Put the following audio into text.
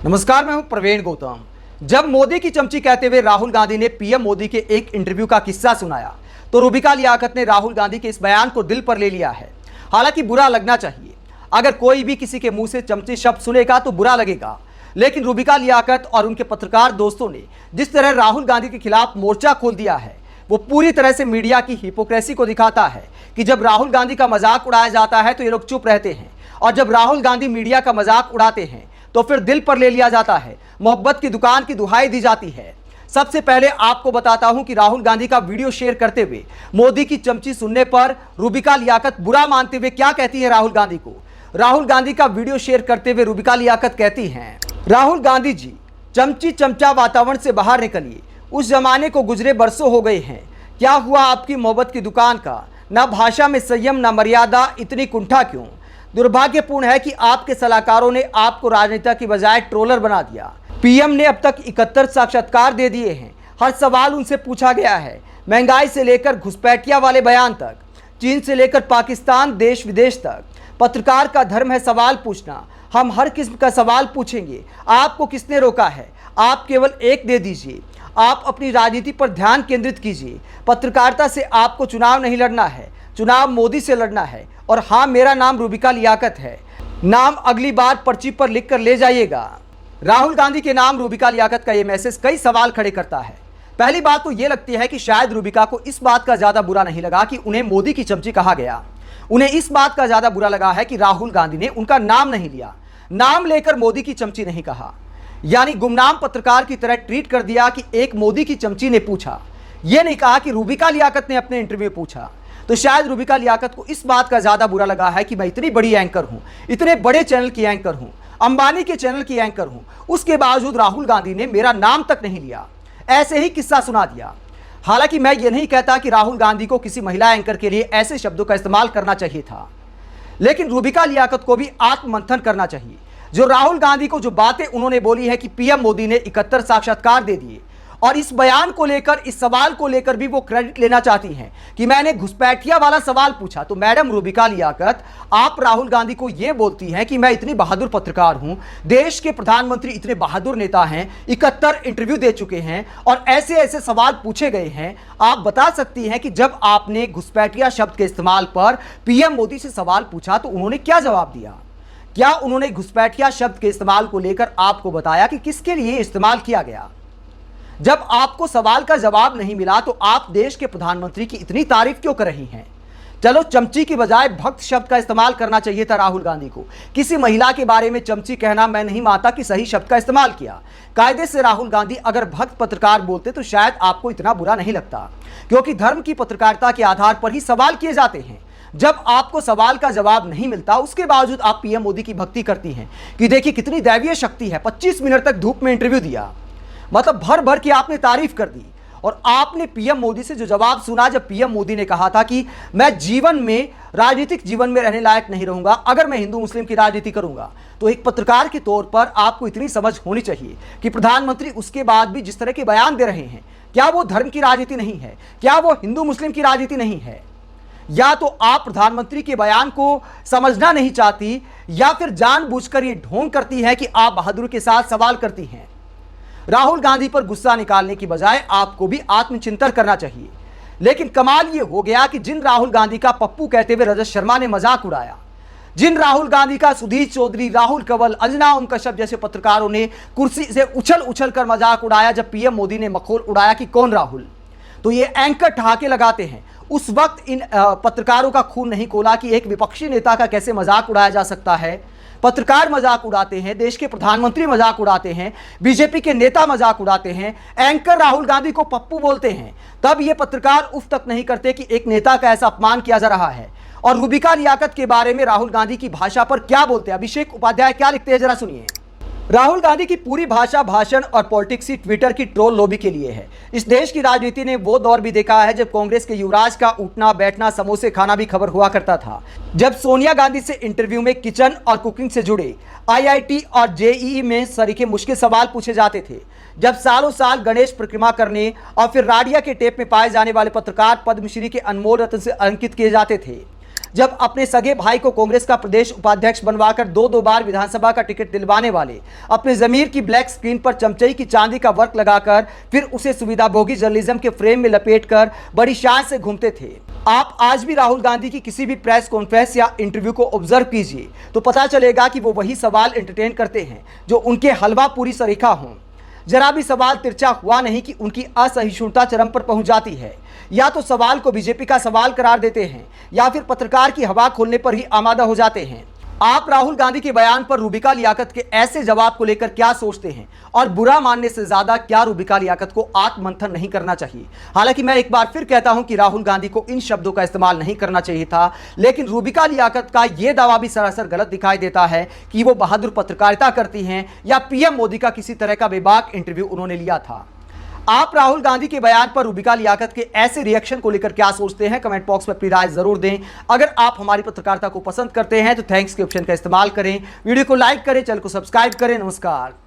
नमस्कार, मैं हूं प्रवीण गौतम। जब मोदी की चमची कहते हुए राहुल गांधी ने पीएम मोदी के एक इंटरव्यू का किस्सा सुनाया तो रूबिका लियाकत ने राहुल गांधी के इस बयान को दिल पर ले लिया है। हालांकि बुरा लगना चाहिए, अगर कोई भी किसी के मुंह से चमची शब्द सुनेगा तो बुरा लगेगा, लेकिन रूबिका लियाकत और उनके पत्रकार दोस्तों ने जिस तरह राहुल गांधी के खिलाफ मोर्चा खोल दिया है वो पूरी तरह से मीडिया की हिपोक्रेसी को दिखाता है कि जब राहुल गांधी का मजाक उड़ाया जाता है तो ये लोग चुप रहते हैं, और जब राहुल गांधी मीडिया का मजाक उड़ाते हैं तो फिर दिल पर ले लिया जाता है, मोहब्बत की दुकान की दुहाई दी जाती है। सबसे पहले आपको बताता हूं कि राहुल गांधी का वीडियो शेयर करते हुए मोदी की चमची सुनने पर रूबिका लियाकत बुरा मानते हुए क्या कहती है राहुल गांधी को। राहुल गांधी का वीडियो शेयर करते हुए रूबिका लियाकत कहती हैं, राहुल गांधी जी, चमची चमचा वातावरण से बाहर निकलिए, उस जमाने को गुजरे बरसों हो गए हैं। क्या हुआ आपकी मोहब्बत की दुकान का? न भाषा में संयम, न मर्यादा, इतनी कुंठा क्यों? दुर्भाग्यपूर्ण है कि आपके सलाहकारों ने आपको राजनेता की बजाय ट्रोलर बना दिया। पीएम ने अब तक 71 साक्षात्कार दे दिए हैं, हर सवाल उनसे पूछा गया है, महंगाई से लेकर घुसपैठिया वाले बयान तक, चीन से लेकर पाकिस्तान, देश विदेश तक। पत्रकार का धर्म है सवाल पूछना, हम हर किस्म का सवाल पूछेंगे। आपको किसने रोका है? आप केवल एक दे दीजिए। आप अपनी राजनीति पर ध्यान केंद्रित कीजिए। पत्रकारिता से आपको चुनाव नहीं लड़ना है, चुनाव मोदी से लड़ना है। और हाँ, मेरा नाम रूबिका लियाकत है, नाम अगली बार पर्ची पर लिख कर ले जाइएगा। राहुल गांधी के नाम रूबिका लियाकत का ये मैसेज कई सवाल खड़े करता है। पहली बात तो ये लगती है कि शायद रूबिका को इस बात का ज्यादा बुरा नहीं लगा कि उन्हें मोदी की चमची कहा गया। उन्हें इस बात का ज्यादा बुरा लगा है कि राहुल गांधी ने उनका नाम नहीं लिया, नाम लेकर मोदी की चमची नहीं कहा, यानी गुमनाम पत्रकार की तरह ट्रीट कर दिया कि एक मोदी की चमची ने पूछा। यह नहीं कहा कि रूबिका लियाकत ने अपने इंटरव्यू में पूछा। तो शायद रूबिका लियाकत को इस बात का ज्यादा बुरा लगा है कि मैं इतनी बड़ी एंकर हूं, इतने बड़े चैनल की एंकर हूं, अंबानी के चैनल की एंकर हूं, उसके बावजूद राहुल गांधी ने मेरा नाम तक नहीं लिया, ऐसे ही किस्सा सुना दिया। हालांकि मैं ये नहीं कहता कि राहुल गांधी को किसी महिला एंकर के लिए ऐसे शब्दों का इस्तेमाल करना चाहिए था, लेकिन रूबिका लियाकत को भी आत्ममंथन करना चाहिए। जो राहुल गांधी को जो बातें उन्होंने बोली है कि पीएम मोदी ने 71 साक्षात्कार दे दिए, और इस बयान को लेकर, इस सवाल को लेकर भी वो क्रेडिट लेना चाहती हैं कि मैंने घुसपैठिया वाला सवाल पूछा। तो मैडम रूबिका लियाकत, आप राहुल गांधी को ये बोलती हैं कि मैं इतनी बहादुर पत्रकार हूं, देश के प्रधानमंत्री इतने बहादुर नेता हैं, 71 इंटरव्यू दे चुके हैं और ऐसे ऐसे सवाल पूछे गए हैं। आप बता सकती हैं कि जब आपने घुसपैठिया शब्द के इस्तेमाल पर पीएम मोदी से सवाल पूछा तो उन्होंने क्या जवाब दिया? क्या उन्होंने घुसपैठिया शब्द के इस्तेमाल को लेकर आपको बताया कि किसके लिए इस्तेमाल किया गया? जब आपको सवाल का जवाब नहीं मिला तो आप देश के प्रधानमंत्री की इतनी तारीफ क्यों कर रही हैं? चलो, चमची की बजाय भक्त शब्द का इस्तेमाल करना चाहिए था राहुल गांधी को। किसी महिला के बारे में चमची कहना मैं नहीं मानता कि सही शब्द का इस्तेमाल किया। कायदे से राहुल गांधी अगर भक्त पत्रकार बोलते तो शायद आपको इतना बुरा नहीं लगता, क्योंकि धर्म की पत्रकारिता के आधार पर ही सवाल किए जाते हैं। जब आपको सवाल का जवाब नहीं मिलता, उसके बावजूद आप पीएम मोदी की भक्ति करती हैं कि देखिए कितनी दैवीय शक्ति है। 25 मिनट तक धूप में इंटरव्यू दिया, मतलब भर भर की आपने तारीफ कर दी। और आपने पीएम मोदी से जो जवाब सुना, जब पीएम मोदी ने कहा था कि मैं जीवन में, राजनीतिक जीवन में रहने लायक नहीं रहूंगा अगर मैं हिंदू मुस्लिम की राजनीति करूंगा, तो एक पत्रकार के तौर पर आपको इतनी समझ होनी चाहिए कि प्रधानमंत्री उसके बाद भी जिस तरह के बयान दे रहे हैं, क्या वो धर्म की राजनीति नहीं है? क्या वो हिंदू मुस्लिम की राजनीति नहीं है? या तो आप प्रधानमंत्री के बयान को समझना नहीं चाहती, या फिर जानबूझकर ये ढोंग करती है कि आप बहादुरी के साथ सवाल करती हैं। राहुल गांधी पर गुस्सा निकालने की बजाय आपको भी आत्मचिंतन करना चाहिए। लेकिन कमाल ये हो गया कि जिन राहुल गांधी का पप्पू कहते हुए रजत शर्मा ने मजाक उड़ाया, जिन राहुल गांधी का सुधीर चौधरी, राहुल कंवल, अंजना ओम कश्यप जैसे पत्रकारों ने कुर्सी से उछल उछल कर मजाक उड़ाया जब पीएम मोदी ने मखौल उड़ाया कि कौन राहुल, तो ये एंकर ठहाके लगाते हैं। उस वक्त इन पत्रकारों का खून नहीं खोला कि एक विपक्षी नेता का कैसे मजाक उड़ाया जा सकता है। पत्रकार मजाक उड़ाते हैं, देश के प्रधानमंत्री मजाक उड़ाते हैं, बीजेपी के नेता मजाक उड़ाते हैं, एंकर राहुल गांधी को पप्पू बोलते हैं, तब ये पत्रकार उफ तक नहीं करते कि एक नेता का ऐसा अपमान किया जा रहा है। और रूबिका लियाकत के बारे में राहुल गांधी की भाषा पर क्या बोलते हैं, अभिषेक उपाध्याय क्या लिखते हैं, जरा सुनिए। राहुल गांधी की पूरी भाषा, भाषण और पॉलिटिक्स ही ट्विटर की ट्रोल लॉबी के लिए है। इस देश की राजनीति ने वो दौर भी देखा है जब कांग्रेस के युवराज का उठना बैठना, समोसे खाना भी खबर हुआ करता था। जब सोनिया गांधी से इंटरव्यू में किचन और कुकिंग से जुड़े, आईआईटी और जेईई में सरीखे मुश्किल सवाल पूछे जाते थे। जब सालों साल गणेश परिक्रमा करने और फिर राडिया के टेप में पाए जाने वाले पत्रकार पद्मश्री के अनमोल रत्न से अंकित किए जाते थे। जब अपने सगे भाई को कांग्रेस का प्रदेश उपाध्यक्ष बनवाकर दो बार विधानसभा का टिकट दिलवाने वाले अपने जमीर की ब्लैक स्क्रीन पर चमचई की चांदी का वर्क लगाकर फिर उसे सुविधाभोगी जर्नलिज्म के फ्रेम में लपेटकर बड़ी शान से घूमते थे। आप आज भी राहुल गांधी की किसी भी प्रेस कॉन्फ्रेंस या इंटरव्यू को ऑब्जर्व कीजिए तो पता चलेगा कि वो वही सवाल एंटरटेन करते हैं जो उनके हलवा पूरी सरीखा हों। जरा भी सवाल तिरछा हुआ नहीं कि उनकी असहिष्णुता चरम पर पहुंच जाती है। या तो सवाल को बीजेपी का सवाल करार देते हैं या फिर पत्रकार की हवा खोलने पर ही आमादा हो जाते हैं। आप राहुल गांधी के बयान पर रूबिका लियाकत के ऐसे जवाब को लेकर क्या सोचते हैं और बुरा मानने से ज्यादा क्या रूबिका लियाकत को आत्ममंथन नहीं करना चाहिए? हालांकि मैं एक बार फिर कहता हूं कि राहुल गांधी को इन शब्दों का इस्तेमाल नहीं करना चाहिए था, लेकिन रूबिका लियाकत का यह दावा भी सरासर गलत दिखाई देता है कि वो बहादुर पत्रकारिता करती हैं या पीएम मोदी का किसी तरह का बेबाक इंटरव्यू उन्होंने लिया था। आप राहुल गांधी के बयान पर रूबिका लियाकत के ऐसे रिएक्शन को लेकर क्या सोचते हैं? कमेंट बॉक्स में अपनी राय जरूर दें। अगर आप हमारी पत्रकारिता को पसंद करते हैं तो थैंक्स के ऑप्शन का इस्तेमाल करें, वीडियो को लाइक करें, चैनल को सब्सक्राइब करें। नमस्कार।